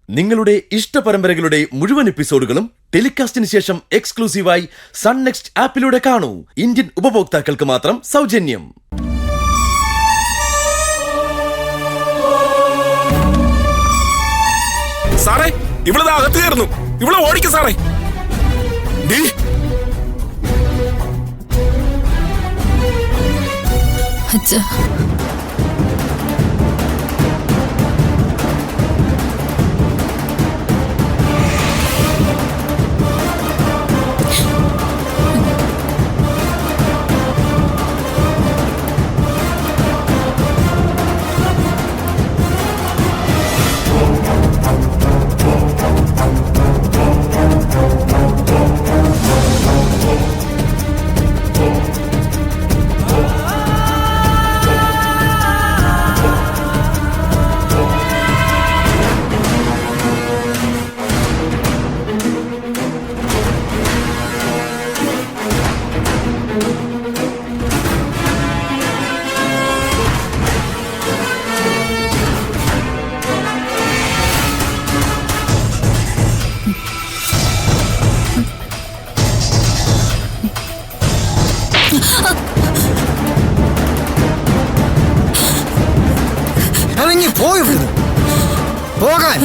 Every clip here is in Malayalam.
നിങ്ങളുടെ ഇഷ്ട പരമ്പരകളുടെ മുഴുവൻ എപ്പിസോഡുകളും ടെലികാസ്റ്റിന് ശേഷം എക്സ്ക്ലൂസീവായി സൺ നെക്സ്റ്റ് ആപ്പിലൂടെ കാണൂ. ഇന്ത്യൻ ഉപഭോക്താക്കൾക്ക് മാത്രം സൗജന്യം. സാറേ, ഇവിടെ അകത്ത് കയറുന്നു. ഇവിടെ ഓടിക്കും സാറേ. അച്ഛാ, ഇറങ്ങി പോയി പോകാൻ.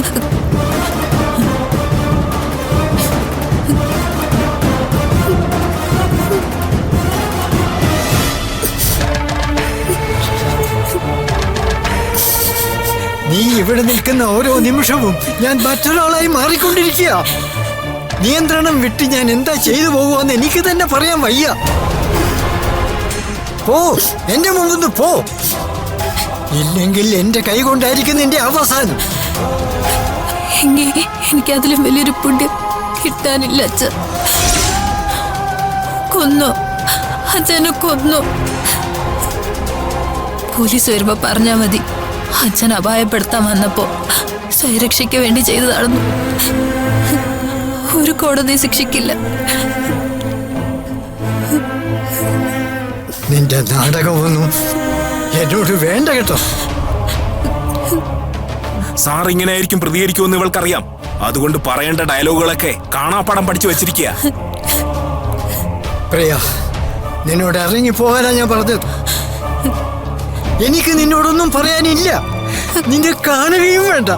നീ ഇവിടെ നിൽക്കുന്ന ഓരോ നിമിഷവും ഞാൻ മറ്റൊരാളായി മാറിക്കൊണ്ടിരിക്കുക. നിയന്ത്രണം വിട്ട് ഞാൻ എന്താ ചെയ്തു പോകുമെന്ന് എനിക്ക് തന്നെ പറയാൻ വയ്യ. പോ, എന്റെ മുമ്പ് പോ. ഇല്ലെങ്കിൽ എന്റെ കൈ കൊണ്ടായിരിക്കും നിന്റെ അവസാനം. എനിക്കതിലും വലിയൊരു പുണ്യം കിട്ടാനില്ല. അച്ഛൻ കൊന്നു, അച്ഛനെ കൊന്നു. പോലീസ് വരുമ്പോ പറഞ്ഞാ മതി. അച്ഛൻ അപായപ്പെടുത്താൻ വന്നപ്പോ സ്വയരക്ഷയ്ക്ക് വേണ്ടി ചെയ്തതാണെന്നു ഒരു കോടതി ശിക്ഷിക്കില്ല. നിന്റെ നാടകമൊന്നും എന്നോട് വേണ്ട കേട്ടോ. സാർ ഇങ്ങനെ ആയിരിക്കും പ്രതികരിക്കുമെന്ന് ഇവൾക്കറിയാം. അതുകൊണ്ട് പറയേണ്ട ഡയലോഗുകളൊക്കെ കാണാപ്പാടം പഠിച്ചു വെച്ചിരിക്കുക. പ്രിയ, നിന്നോട് ഇറങ്ങി പോകാനാ ഞാൻ പറഞ്ഞത്. എനിക്ക് നിന്നോടൊന്നും പറയാനില്ല. നിന്നെ കാണുകയും വേണ്ട.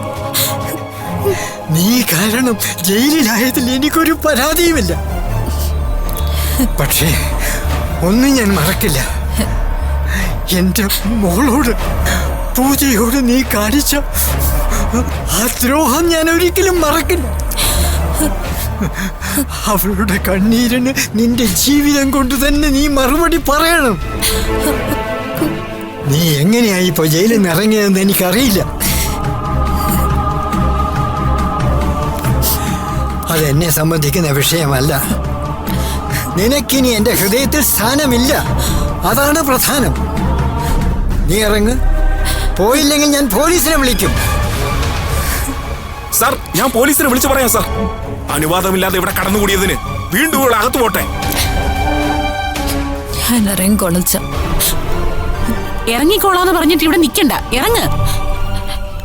നീ കാരണം ജയിലിലായതിൽ എനിക്കൊരു പരാതിയുമില്ല. പക്ഷേ ഒന്നും ഞാൻ മറക്കില്ല. എന്റെ മോളോട്, പൂജയോട് നീ കാണിച്ച ആ ദ്രോഹം ഞാൻ ഒരിക്കലും മറക്കില്ല. അവളുടെ കണ്ണീരിന് നിന്റെ ജീവിതം കൊണ്ട് തന്നെ നീ മറുപടി പറയണം. നീ എങ്ങനെയായി ഇപ്പൊ ജയിലിൽ നിന്ന് ഇറങ്ങിയതെന്ന് എനിക്കറിയില്ല. അതെന്നെ സംബന്ധിക്കുന്ന വിഷയമല്ല. നിനക്കിനി എന്റെ ഹൃദയത്തിൽ സ്ഥാനമില്ല. അതാണ് പ്രധാനം. നീ ഇറങ്ങ്. പോയില്ലെങ്കിൽ ഞാൻ പോലീസിനെ വിളിക്കും. സാർ, ഞാൻ പോലീസിനെ വിളിച്ചു പറയാം സാർ. അനുവാദമില്ലാതെ ഇവിടെ കടന്നുകൂടിയതിന് വീണ്ടും ഇവിടെ അകത്ത് പോട്ടെ. ഞാൻ ഇറങ്ങിക്കൊള്ളിച്ച. ഇറങ്ങിക്കോളാന്ന് പറഞ്ഞിട്ട് ഇവിടെ നിൽക്കണ്ട, ഇറങ്ങ്.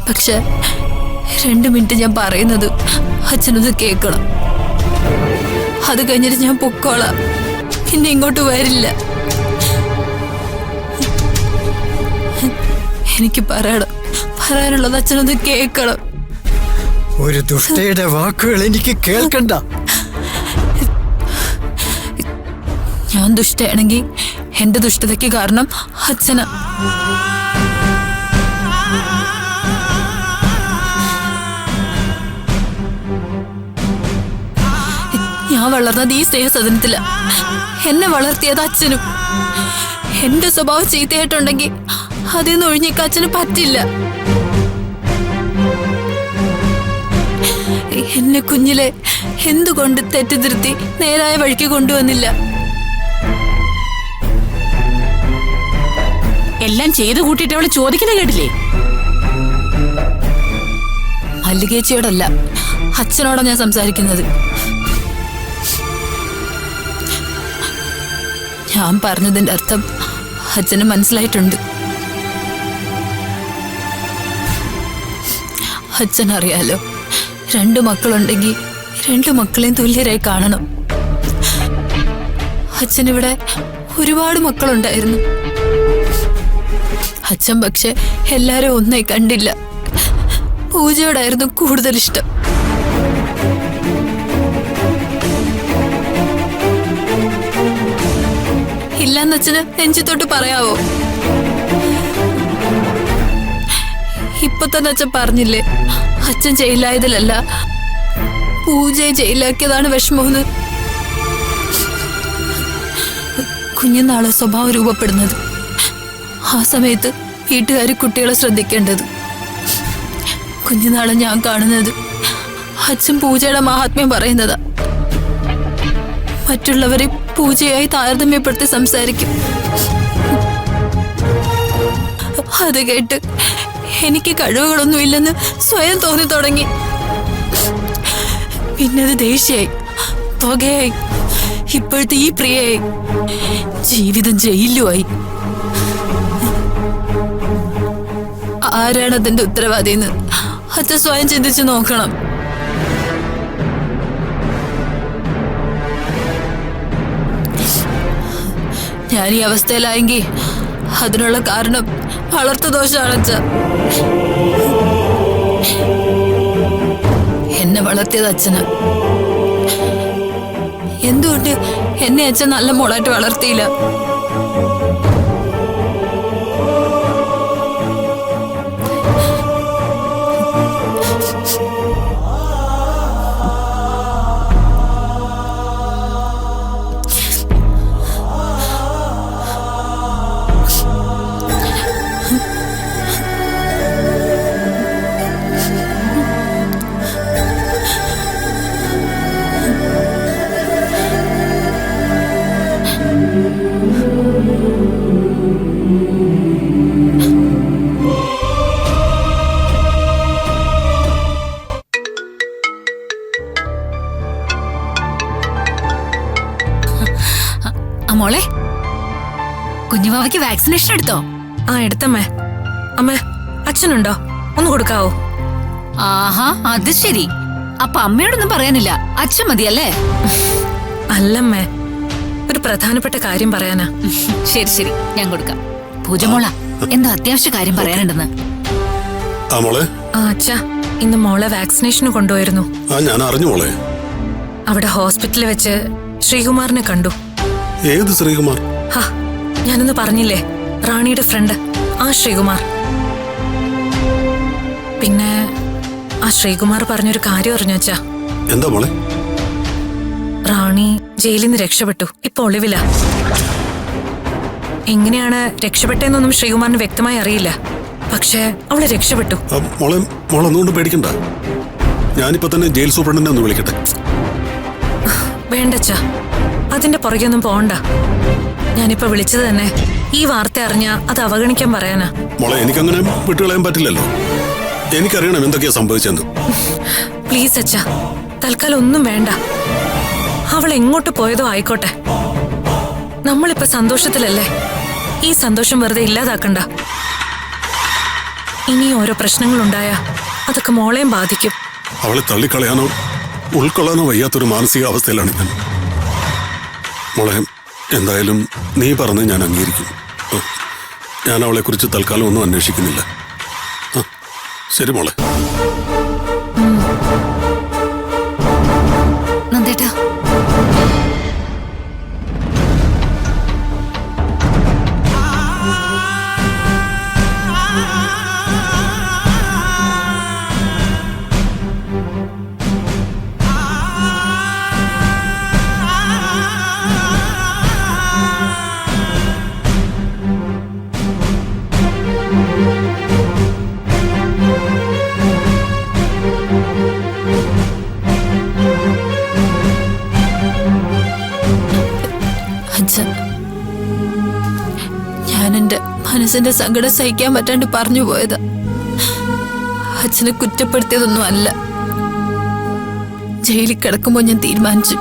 പക്ഷെ 2 മിനിറ്റ് ഞാൻ പറയുന്നത് അച്ഛനത് കേൾക്കണം. അത് കഴിഞ്ഞിട്ട് ഞാൻ പൊക്കോളാം. പിന്നെ ഇങ്ങോട്ട് വരില്ല. എനിക്ക് പറയാനുള്ളത് അച്ഛനത് കേൾക്കണം. ഒരു ദുഷ്ടയുടെ വാക്കുകൾ എനിക്ക് കേൾക്കണ്ട. ഞാൻ ദുഷ്ടയാണെങ്കിൽ എന്റെ ദുഷ്ടതയ്ക്ക് കാരണം അച്ഛന. ഞാൻ വളർന്നത് ഈ സ്നേഹസദനത്തില. എന്നെ വളർത്തിയത് അച്ഛനും. എന്റെ സ്വഭാവം ചീത്തയായിട്ടുണ്ടെങ്കിൽ അതിൽ നിന്ന് ഒഴിഞ്ഞേക്കാൻ അച്ഛന് പറ്റില്ല. എന്നെ കുഞ്ഞിലെ എന്തുകൊണ്ട് തെറ്റിദ്ധരുത്തി നേരായ വഴിക്ക് കൊണ്ടുവന്നില്ല? എല്ലാം ചെയ്തു കൂട്ടിയിട്ട് അവള് ചോദിക്കുന്ന കേട്ടില്ലേ? മല്ലികേച്ചിയോടല്ല, അച്ഛനോടാണ് ഞാൻ സംസാരിക്കുന്നത്. ഞാൻ പറഞ്ഞതിന്റെ അർത്ഥം അച്ഛന് മനസ്സിലായിട്ടുണ്ട്. അച്ഛനറിയാലോ, 2 മക്കളുണ്ടെങ്കിൽ 2 മക്കളെയും തുല്യരായി കാണണം. അച്ഛനിവിടെ ഒരുപാട് മക്കളുണ്ടായിരുന്നു. അച്ഛൻ പക്ഷെ എല്ലാരും ഒന്നായി കണ്ടില്ല. പൂജയോടായിരുന്നു കൂടുതൽ ഇഷ്ടം. ഇല്ലെന്ന് അച്ഛന് നെഞ്ചിത്തോട്ട് പറയാവോ? ഇപ്പൊ തന്നെ അച്ഛൻ പറഞ്ഞില്ലേ, അച്ഛൻ ജയിലായതിലല്ല പൂജയെ ജയിലാക്കിയതാണ് വിഷമമെന്ന്. കുഞ്ഞുനാളെ സ്വഭാവം രൂപപ്പെടുന്നത്. ആ സമയത്ത് വീട്ടുകാർ കുട്ടികളെ ശ്രദ്ധിക്കേണ്ടത്. കുഞ്ഞുനാളെ ഞാൻ കാണുന്നത് അച്ഛൻ പൂജയുടെ മഹാത്മ്യം പറയുന്നതാ. മറ്റുള്ളവരെ പൂജയായി താരതമ്യപ്പെടുത്തി സംസാരിക്കും. അത് കേട്ട് എനിക്ക് കഴിവുകളൊന്നുമില്ലെന്ന് സ്വയം തോന്നി തുടങ്ങി. പിന്നത് ദേഷ്യായി, തുകയായി, ഇപ്പോഴത്തെ ഈ പ്രിയയായി, ജീവിതം ജയിലുമായി. ആരാണ് അതിന്റെ ഉത്തരവാദിന്ന് അച്ഛൻ സ്വയം ചിന്തിച്ചു നോക്കണം. ഞാൻ ഈ അവസ്ഥയിലായെങ്കിൽ അതിനുള്ള കാരണം വളർത്തു ദോഷമാണ് അച്ഛ. എന്നെ വളർത്തിയത് അച്ഛന്. എന്തുകൊണ്ട് എന്നെ അച്ഛൻ നല്ല മോളായിട്ട് വളർത്തിയില്ല? മോളെ, കുഞ്ഞുമാവയ്ക്ക് വാക്സിനേഷൻ എടുത്തോ? ആ എടുത്തമ്മേ. അമ്മേ, അച്ഛനുണ്ടോ? ഒന്ന് കൊടുക്കാവോ? ആഹാ, അത് ശരി. അപ്പൊ അമ്മയോടൊന്നും പറയാനില്ല, അച്ഛൻ മതിയല്ലേ? അല്ലമ്മേ, ഒരു പ്രധാനപ്പെട്ട കാര്യം പറയാനാ. ശരി ശരി, ഞാൻ കൊടുക്കാം. പൂജമോള, എന്തോ അത്യാവശ്യ കാര്യം പറയാനുണ്ടെന്ന്. ആ അച്ഛാ, ഇന്ന് മോളെ വാക്സിനേഷന് കൊണ്ടുപോയിരുന്നു. ഞാൻ അറിഞ്ഞു മോളെ. അവിടെ ഹോസ്പിറ്റലിൽ വെച്ച് ശ്രീകുമാറിനെ കണ്ടു. ഏത് ശ്രീകുമാർ? ഞാനൊന്ന് പറഞ്ഞില്ലേ, റാണിയുടെ ഫ്രണ്ട്, ആ ശ്രീകുമാർ. പിന്നെ ആ ശ്രീകുമാർ പറഞ്ഞൊരു കാര്യം അറിഞ്ഞു അച്ഛാ. എന്താ മോളെ? റാണി ജയിലിൽ നിന്ന് രക്ഷപ്പെട്ടു, ഇപ്പൊ ഒളിവില. എങ്ങനെയാണ് രക്ഷപ്പെട്ടെന്നൊന്നും ശ്രീകുമാറിന് വ്യക്തമായി അറിയില്ല, പക്ഷെ അവള് രക്ഷപ്പെട്ടു. മോളൊന്നുകൊണ്ട് പേടിക്കണ്ട. ഞാനിപ്പോ തന്നെ ജയിൽ സൂപ്രണ്ടിനെ ഒന്ന് വിളിക്കട്ടെ. വേണ്ടച്ചാ, അതിന്റെ പുറകെയൊന്നും പോണ്ട. ഞാനിപ്പോ വിളിച്ചത് തന്നെ ഈ വാർത്ത അറിഞ്ഞാ അത് അവഗണിക്കാൻ പറയാനാ. മോളെ, എനിക്കങ്ങനെ വിട്ടുകളയാൻ പറ്റില്ലല്ലോ. എനിക്കറിയണം എന്തൊക്കെയാ സംഭവിച്ചെന്ന്. പ്ലീസ് അച്ഛാ, തൽക്കാലം ഒന്നും വേണ്ട. അവൾ എങ്ങോട്ട് പോയതോ ആയിക്കോട്ടെ. നമ്മളിപ്പോ സന്തോഷത്തിലല്ലേ, ഈ സന്തോഷം വെറുതെ ഇല്ലാതാക്കണ്ട. ഇനി ഓരോ പ്രശ്നങ്ങളുണ്ടായാ അതൊക്കെ മോളെയും ബാധിക്കും. അവളെ തള്ളിക്കളയാനോ ഉൾക്കൊള്ളാനോ വയ്യാത്തൊരു മാനസികാവസ്ഥയിലാണ് ഞാൻ. മോളെ, എന്തായാലും നീ പറഞ്ഞ് ഞാൻ അംഗീകരിക്കും. ഞാൻ അവളെക്കുറിച്ച് തൽക്കാലം ഒന്നും അന്വേഷിക്കുന്നില്ല. ശരി മോളെ. നന്ദേട്ടാ, ഞാൻ എന്റെ മനസ്സിന്റെ സങ്കടം സഹിക്കാൻ പറ്റാണ്ട് പറഞ്ഞു പോയതാ. അച്ഛനെ കുറ്റപ്പെടുത്തിയതൊന്നും അല്ല. ജയിലിൽ കിടക്കുമ്പോൾ ഞാൻ തീരുമാനിച്ചു,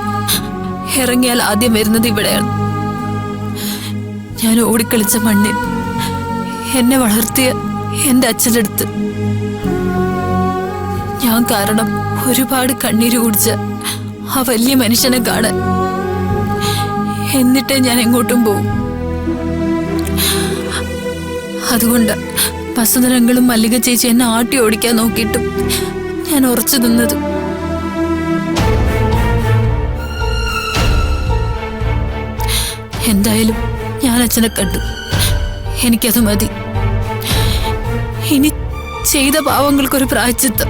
ഇറങ്ങിയാൽ ആദ്യം വരുന്നത് ഇവിടെയാണ്. ഞാൻ ഓടിക്കളിച്ച മണ്ണിൽ എന്നെ വളർത്തിയ എന്റെ അച്ഛൻ്റെ അടുത്ത്. ഞാൻ കാരണം ഒരുപാട് കണ്ണീര് കുടിച്ച ആ വലിയ മനുഷ്യനെ കാണാൻ. എന്നിട്ടേ ഞാൻ എങ്ങോട്ടും പോവും. അതുകൊണ്ട് വസുന്ധരങ്ങളും മല്ലിക ചേച്ചി എന്നെ ആട്ടി ഓടിക്കാൻ നോക്കിയിട്ടും ഞാൻ ഉറച്ചു നിന്നത്. എന്തായാലും ഞാൻ അച്ഛനെ കണ്ടു. എനിക്കത് മതി. ഇനി ചെയ്ത പാവങ്ങൾക്കൊരു പ്രായശ്ചിത്തം.